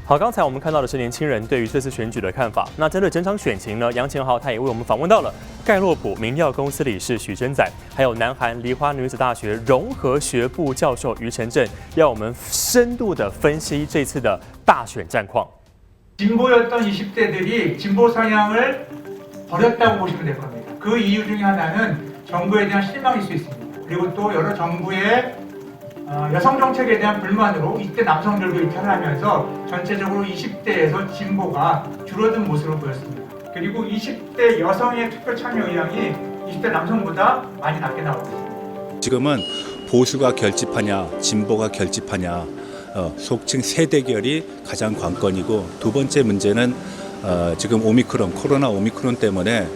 好，刚才我们看到的是年轻人对于这次选举的看法。那针对整场选情呢，杨乾豪他也为我们访问到了盖洛普民调公司理事许真仔，还有南韩梨花女子大学融合学部教授于承正，要我们深度的分析这次的大选战况。 진보였던 20대들이 진보 성향을 버렸다고 보시면 될 겁니다. 그 이유 중에 하나는 정부에 대한 실망일 수 있습니다. 그리고 또 여러 정부의 여성 정책에 대한 불만으로 20대 남성들도 이탈을 하면서 전체적으로 20대에서 진보가 줄어든 모습을 보였습니다. 그리고 20대 여성의 투표 참여 의향이 20대 남성보다 많이 낮게 나오고 있습니다. 지금은 보수가 결집하냐, 진보가 결집하냐, 속칭 세대결이 가장 관건이고, 두 번째 문제는 지금 코로나 오미크론 때문에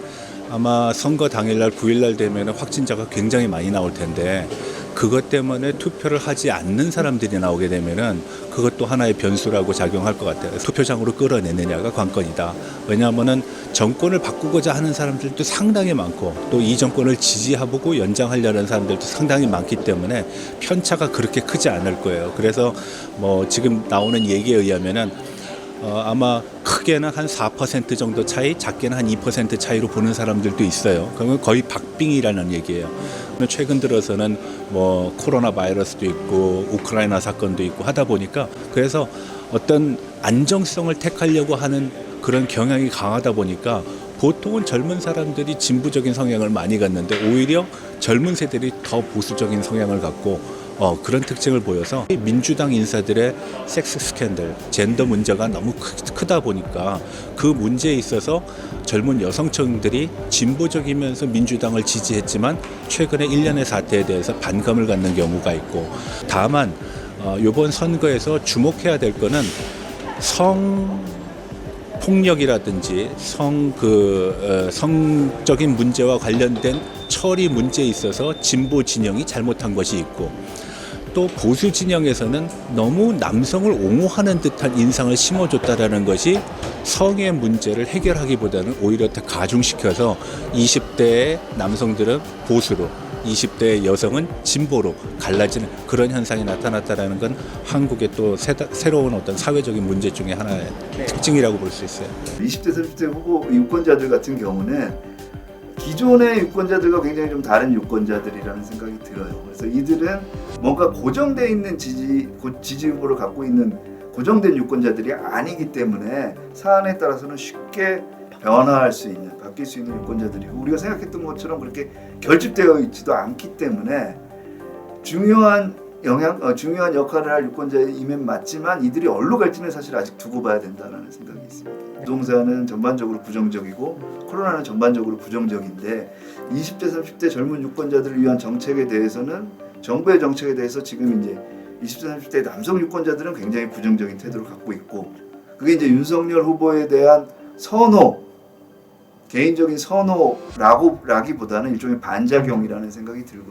아마 선거 당일날 9일날 되면 확진자가 굉장히 많이 나올 텐데, 그것 때문에 투표를 하지 않는 사람들이 나오게 되면은 그것도 하나의 변수라고 작용할 것 같아요. 투표장으로 끌어내느냐가 관건이다. 왜냐하면은 정권을 바꾸고자 하는 사람들도 상당히 많고, 또 이 정권을 지지하고 연장하려는 사람들도 상당히 많기 때문에 편차가 그렇게 크지 않을 거예요. 그래서 뭐 지금 나오는 얘기에 의하면은 아마 크게는 한 4% 정도 차이, 작게는 한 2% 차이로 보는 사람들도 있어요. 그러면 거의 박빙이라는 얘기예요. 최근 들어서는 뭐 코로나 바이러스도 있고 우크라이나 사건도 있고 하다 보니까, 그래서 어떤 안정성을 택하려고 하는 그런 경향이 강하다 보니까 보통은 젊은 사람들이 진보적인 성향을 많이 갖는데, 오히려 젊은 세대들이 더 보수적인 성향을 갖고 그런 특징을 보여서 민주당 인사들의 섹스 스캔들, 젠더 문제가 너무 크다 보니까 그 문제에 있어서 젊은 여성층들이 진보적이면서 민주당을 지지했지만 최근에 일련의 사태에 대해서 반감을 갖는 경우가 있고, 다만 이번 선거에서 주목해야 될 거는 폭력이라든지 성적인 문제와 관련된 처리 문제에 있어서 진보 진영이 잘못한 것이 있고, 또 보수 진영에서는 너무 남성을 옹호하는 듯한 인상을 심어줬다라는 것이 성의 문제를 해결하기보다는 오히려 더 가중시켜서 20대의 남성들은 보수로, 20대의 여성은 진보로 갈라지는 그런 현상이 나타났다는 건 한국의 또 새로운 어떤 사회적인 문제 중에 하나의 특징이라고 볼 수 있어요. 20대, 30대 후보 유권자들 같은 경우는 기존의 유권자들과 굉장히 좀 다른 유권자들이라는 생각이 들어요. 그래서 이들은 뭔가 고정되어 있는 지지 후보를 갖고 있는 고정된 유권자들이 아니기 때문에 사안에 따라서는 쉽게 변화할 수 있는, 바뀔 수 있는 유권자들이고, 우리가 생각했던 것처럼 그렇게 결집되어 있지도 않기 때문에 중요한 역할을 할 유권자임은 맞지만, 이들이 어디로 갈지는 사실 아직 두고 봐야 된다는 생각이 있습니다. 부동산은 전반적으로 부정적이고 코로나는 전반적으로 부정적인데, 20대, 30대 젊은 유권자들을 위한 정책에 대해서는, 정부의 정책에 대해서 지금 이제 20대, 30대 남성 유권자들은 굉장히 부정적인 태도를 갖고 있고, 그게 이제 윤석열 후보에 대한 개인적인 선호라기보다는 일종의 반작용이라는 생각이 들고요.